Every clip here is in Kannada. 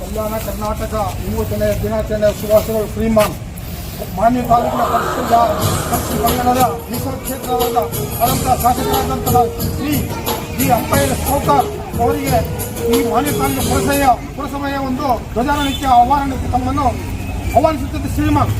ಕಲ್ಯಾಣ ಕರ್ನಾಟಕ ವಿಮೋಚನೆ ದಿನಾಚರಣೆ ಶುಭಾಶಯಗಳು. ಶ್ರೀಮಾನ್ ಮಾನ್ಯ ತಾಲೂಕಿನ ಪರಿಶಿಷ್ಟ ಪಂಗಡದ ಮೀಸಲು ಕ್ಷೇತ್ರವಾದ ಅನಂತ ಶಾಸಕರಾದಂತಹ ಶ್ರೀ ಜಿ ಅಪ್ಪಯ್ಯ ಸೌಕರ್ ಅವರಿಗೆ ಈ ಮಾನ್ಯ ತಾಲೂಕು ಪುರಸಭೆಯ ಒಂದು ಧ್ವಜಾರೋಹಣಕ್ಕೆ ಆಹ್ವಾನಕ್ಕೆ ತಮ್ಮನ್ನು ಆಹ್ವಾನಿಸುತ್ತದೆ. ಶ್ರೀಮಾನ್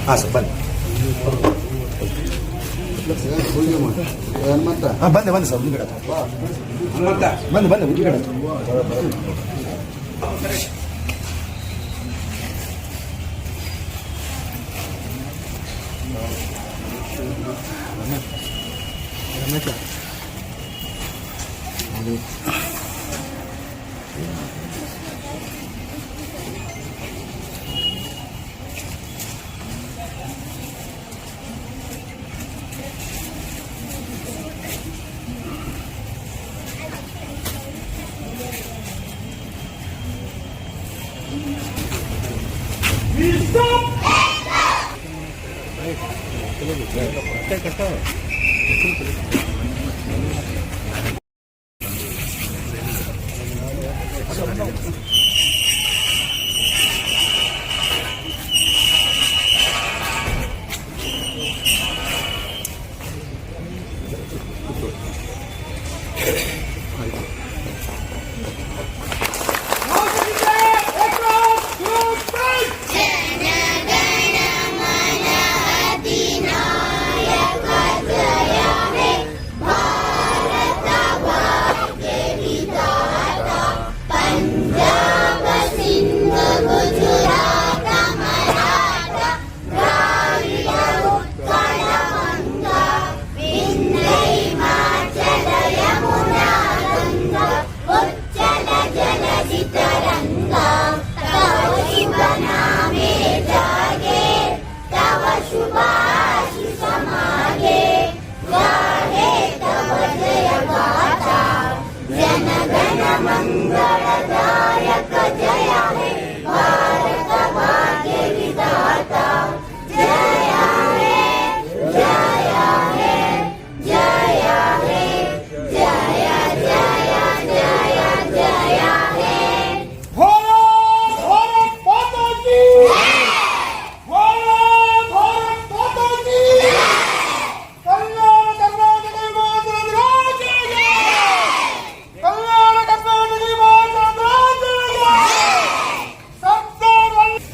ಹಾಂ ಸರ್ ಬನ್ನಿ. ಬಂದೆ ಸರ್ ಮುಂದ್ಗಡೆ ಬಂದೆ ಮುಂದ್ಗಡೆ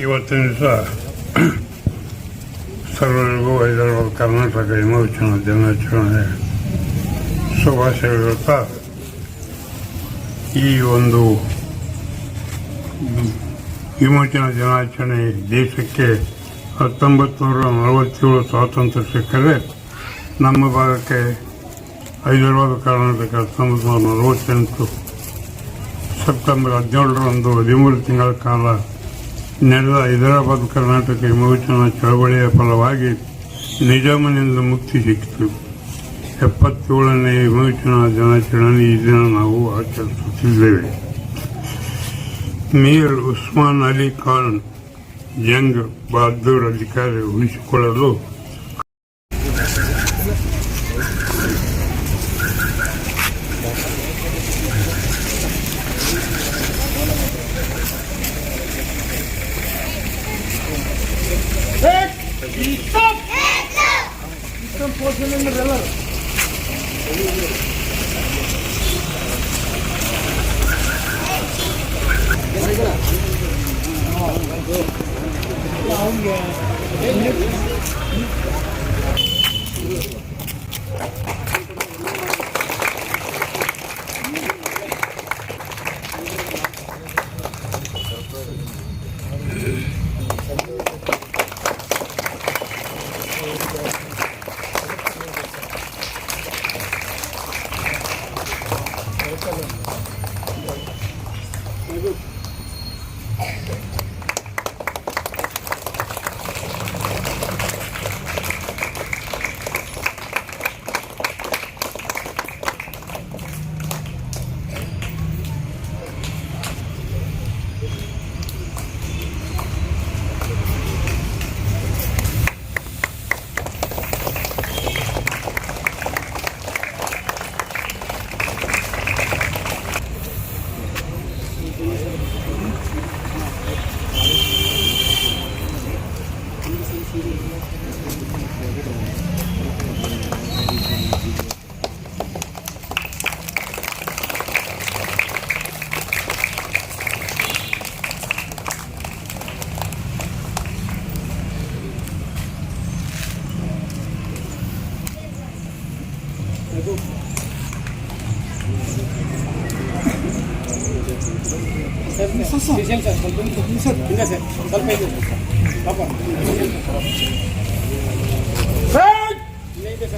ಇವತ್ತಿನ ದಿವಸ ಸರ್ವರಿಗೂ ಹೈದರಾಬಾದ್ ಕರ್ನಾಟಕ ವಿಮೋಚನಾ ದಿನಾಚರಣೆ ಶುಭಾಶಯಗಳು. ಈ ಒಂದು ವಿಮೋಚನಾ ದಿನಾಚರಣೆ ದೇಶಕ್ಕೆ 1947 ಸ್ವಾತಂತ್ರ್ಯ ಸಿಕ್ಕರೆ ನಮ್ಮ ಭಾಗಕ್ಕೆ ಹೈದರಾಬಾದ್ ಕರ್ನಾಟಕ 1948 ಸೆಪ್ಟೆಂಬರ್ 17ರಂದು 13 ತಿಂಗಳ ಕಾಲ ನಡೆದ ಹೈದರಾಬಾದ್ ಕರ್ನಾಟಕ ವಿಮೋಚನಾ ಚಳವಳಿಯ ಫಲವಾಗಿ ನಿಜಾಮನಿಂದ ಮುಕ್ತಿ ಸಿಕ್ಕಿತು. 77ನೇ ವಿಮೋಚನಾ ದಿನಾಚರಣೆ ಈ ದಿನ ನಾವು ಆಚರಿಸುತ್ತಿದ್ದೇವೆ. ಮೀರ್ ಉಸ್ಮಾನ್ ಅಲಿ ಖಾನ್ ಜಂಗ್ ಬಹದ್ದೂರ್ ಅಧಿಕಾರಿ ಉಳಿಸಿಕೊಳ್ಳಲು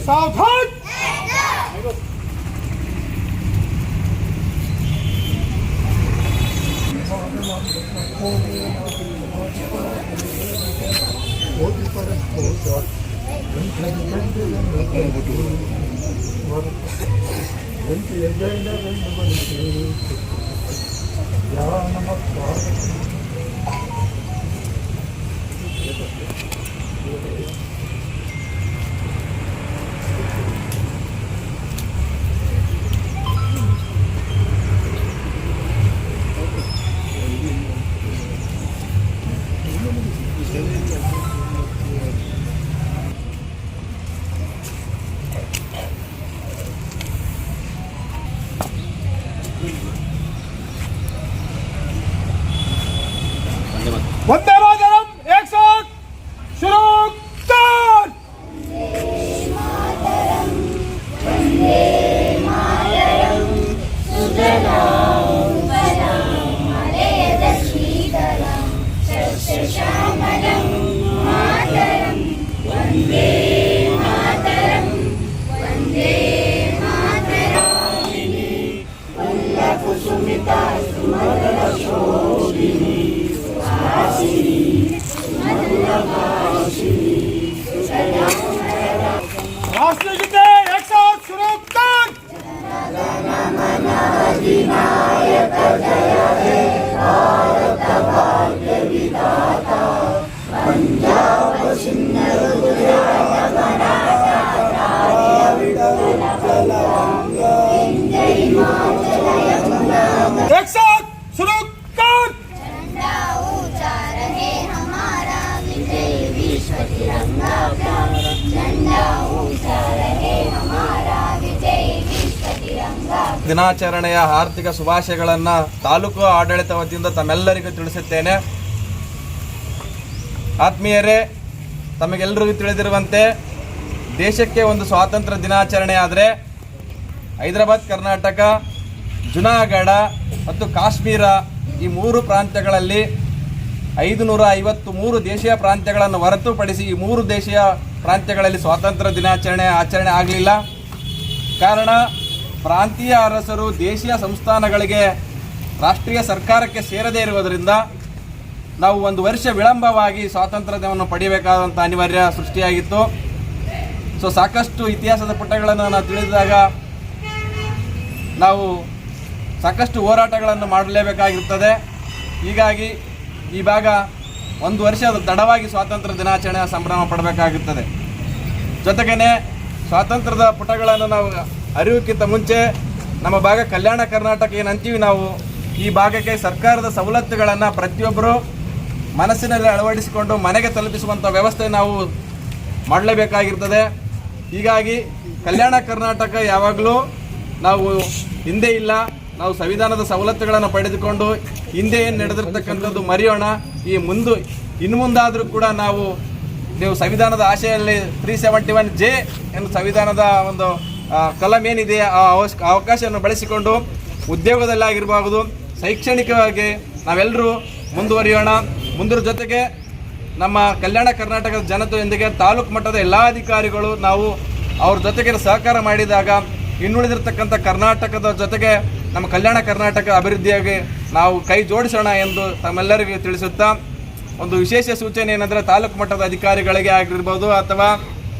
सावधान वंदे मातरम एक साथ शुरू कर राष्ट्रगीते एक साथ शुरू कर एक साथ शुरू कर झंडा ऊंचा रहे हमारा विजय विश्व तिरंगा प्यारा झंडा ऊंचा रहे हमारा विजय विश्व तिरंगा ದಿನಾಚರಣೆಯ ಆರ್ಥಿಕ ಶುಭಾಶಯಗಳನ್ನು ತಾಲೂಕು ಆಡಳಿತ ವತಿಯಿಂದ ತಮ್ಮೆಲ್ಲರಿಗೂ ತಿಳಿಸುತ್ತೇನೆ. ಆತ್ಮೀಯರೇ, ತಮಗೆಲ್ಲರಿಗೂ ತಿಳಿದಿರುವಂತೆ ದೇಶಕ್ಕೆ ಒಂದು ಸ್ವಾತಂತ್ರ್ಯ ದಿನಾಚರಣೆ ಆದರೆ ಹೈದರಾಬಾದ್ ಕರ್ನಾಟಕ, ಜುನಾಗಢ ಮತ್ತು ಕಾಶ್ಮೀರ ಈ ಮೂರು ಪ್ರಾಂತ್ಯಗಳಲ್ಲಿ 553 ದೇಶೀಯ ಪ್ರಾಂತ್ಯಗಳನ್ನು ಹೊರತುಪಡಿಸಿ ಈ ಮೂರು ದೇಶೀಯ ಪ್ರಾಂತ್ಯಗಳಲ್ಲಿ ಸ್ವಾತಂತ್ರ್ಯ ದಿನಾಚರಣೆ ಆಚರಣೆ ಆಗಲಿಲ್ಲ. ಕಾರಣ ಪ್ರಾಂತೀಯ ಅರಸರು ದೇಶೀಯ ಸಂಸ್ಥಾನಗಳಿಗೆ ರಾಷ್ಟ್ರೀಯ ಸರ್ಕಾರಕ್ಕೆ ಸೇರದೇ ಇರುವುದರಿಂದ ನಾವು ಒಂದು ವರ್ಷ ವಿಳಂಬವಾಗಿ ಸ್ವಾತಂತ್ರ್ಯವನ್ನು ಪಡೆಯಬೇಕಾದಂಥ ಅನಿವಾರ್ಯ ಸೃಷ್ಟಿಯಾಗಿತ್ತು. ಸಾಕಷ್ಟು ಇತಿಹಾಸದ ಪುಟಗಳನ್ನು ನಾವು ತಿಳಿದಾಗ ನಾವು ಸಾಕಷ್ಟು ಹೋರಾಟಗಳನ್ನು ಮಾಡಲೇಬೇಕಾಗಿರುತ್ತದೆ. ಹೀಗಾಗಿ ಈ ಭಾಗ ಒಂದು ವರ್ಷ ತಡವಾಗಿ ಸ್ವಾತಂತ್ರ್ಯ ದಿನಾಚರಣೆ ಸಂಭ್ರಮ ಪಡಬೇಕಾಗುತ್ತದೆ. ಜೊತೆಗೇ ಸ್ವಾತಂತ್ರ್ಯದ ಪುಟಗಳನ್ನು ನಾವು ಅರಿವುಕ್ಕಿಂತ ಮುಂಚೆ ನಮ್ಮ ಭಾಗ ಕಲ್ಯಾಣ ಕರ್ನಾಟಕ ಏನಂತೀವಿ ನಾವು, ಈ ಭಾಗಕ್ಕೆ ಸರ್ಕಾರದ ಸವಲತ್ತುಗಳನ್ನು ಪ್ರತಿಯೊಬ್ಬರು ಮನಸ್ಸಿನಲ್ಲಿ ಅಳವಡಿಸಿಕೊಂಡು ಮನೆಗೆ ತಲುಪಿಸುವಂಥ ವ್ಯವಸ್ಥೆ ನಾವು ಮಾಡಲೇಬೇಕಾಗಿರ್ತದೆ. ಹೀಗಾಗಿ ಕಲ್ಯಾಣ ಕರ್ನಾಟಕ ಯಾವಾಗಲೂ ನಾವು ಹಿಂದೆ ಇಲ್ಲ, ನಾವು ಸಂವಿಧಾನದ ಸವಲತ್ತುಗಳನ್ನು ಪಡೆದುಕೊಂಡು ಹಿಂದೆ ಏನು ನಡೆದಿರ್ತಕ್ಕಂಥದ್ದು ಮರೆಯೋಣ. ಇನ್ನು ಮುಂದಾದರೂ ಕೂಡ ನೀವು ಸಂವಿಧಾನದ ಆಶೆಯಲ್ಲಿ 371J ಎಂದು ಸಂವಿಧಾನದ ಒಂದು ಕಲಂ ಏನಿದೆ ಆ ಅವಕಾಶವನ್ನು ಬಳಸಿಕೊಂಡು ಉದ್ಯೋಗದಲ್ಲಾಗಿರಬಹುದು, ಶೈಕ್ಷಣಿಕವಾಗಿ ನಾವೆಲ್ಲರೂ ಮುಂದುವರಿಯೋಣ. ಮುಂದರ ಜೊತೆಗೆ ನಮ್ಮ ಕಲ್ಯಾಣ ಕರ್ನಾಟಕದ ಜನತೆಯೊಂದಿಗೆ ತಾಲೂಕು ಮಟ್ಟದ ಎಲ್ಲ ಅಧಿಕಾರಿಗಳು ನಾವು ಅವ್ರ ಜೊತೆಗೆ ಸಹಕಾರ ಮಾಡಿದಾಗ ಇನ್ನುಳಿದಿರ್ತಕ್ಕಂಥ ಕರ್ನಾಟಕದ ಜೊತೆಗೆ ನಮ್ಮ ಕಲ್ಯಾಣ ಕರ್ನಾಟಕ ಅಭಿವೃದ್ಧಿಯಾಗಿ ನಾವು ಕೈ ಜೋಡಿಸೋಣ ಎಂದು ತಮ್ಮೆಲ್ಲರಿಗೂ ತಿಳಿಸುತ್ತಾ, ಒಂದು ವಿಶೇಷ ಸೂಚನೆ ಏನಂದರೆ ತಾಲೂಕು ಮಟ್ಟದ ಅಧಿಕಾರಿಗಳಿಗೆ ಆಗಿರ್ಬೋದು ಅಥವಾ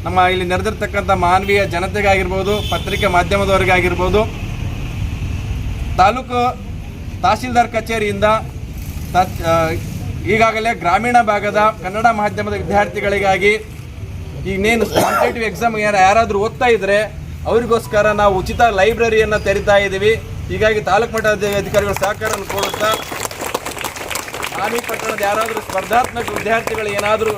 ನಮ್ಮ ಇಲ್ಲಿ ನೆರೆದಿರ್ತಕ್ಕಂಥ ಮಾನವೀಯ ಜನತೆಗಾಗಿರ್ಬೋದು, ಪತ್ರಿಕೆ ಮಾಧ್ಯಮದವರಿಗೆ ಆಗಿರ್ಬೋದು, ತಾಲೂಕು ತಹಸೀಲ್ದಾರ್ ಕಚೇರಿಯಿಂದ ಈಗಾಗಲೇ ಗ್ರಾಮೀಣ ಭಾಗದ ಕನ್ನಡ ಮಾಧ್ಯಮದ ವಿದ್ಯಾರ್ಥಿಗಳಿಗಾಗಿ ಇನ್ನೇನು ಕಾಂಪಿಟೇಟಿವ್ ಎಕ್ಸಾಮ್ ಯಾರಾದರೂ ಓದ್ತಾ ಇದ್ದರೆ ಅವರಿಗೋಸ್ಕರ ನಾವು ಉಚಿತ ಲೈಬ್ರರಿಯನ್ನು ತೆರಿತಾ ಇದ್ದೀವಿ. ಹೀಗಾಗಿ ತಾಲೂಕು ಮಟ್ಟದ ಅಧಿಕಾರಿಗಳ ಸಹಕಾರವನ್ನು ಕೊಡುತ್ತಾ ಆಮಿ ಪಟ್ಟಣದ ಯಾರಾದರೂ ಸ್ಪರ್ಧಾತ್ಮಕ ವಿದ್ಯಾರ್ಥಿಗಳು ಏನಾದರೂ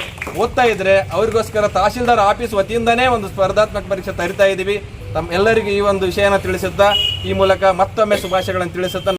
ಓದ್ತಾ ಇದ್ದರೆ ಅವರಿಗೋಸ್ಕರ ತಹಸೀಲ್ದಾರ್ ಆಫೀಸ್ ವತಿಯಿಂದನೇ ಒಂದು ಸ್ಪರ್ಧಾತ್ಮಕ ಪರೀಕ್ಷೆ ತರಿತಾ ಇದ್ದೀವಿ. ತಮ್ಮ ಎಲ್ಲರಿಗೂ ಈ ಒಂದು ವಿಷಯನ ತಿಳಿಸುತ್ತಾ ಈ ಮೂಲಕ ಮತ್ತೊಮ್ಮೆ ಶುಭಾಶಯಗಳನ್ನು ತಿಳಿಸುತ್ತಾ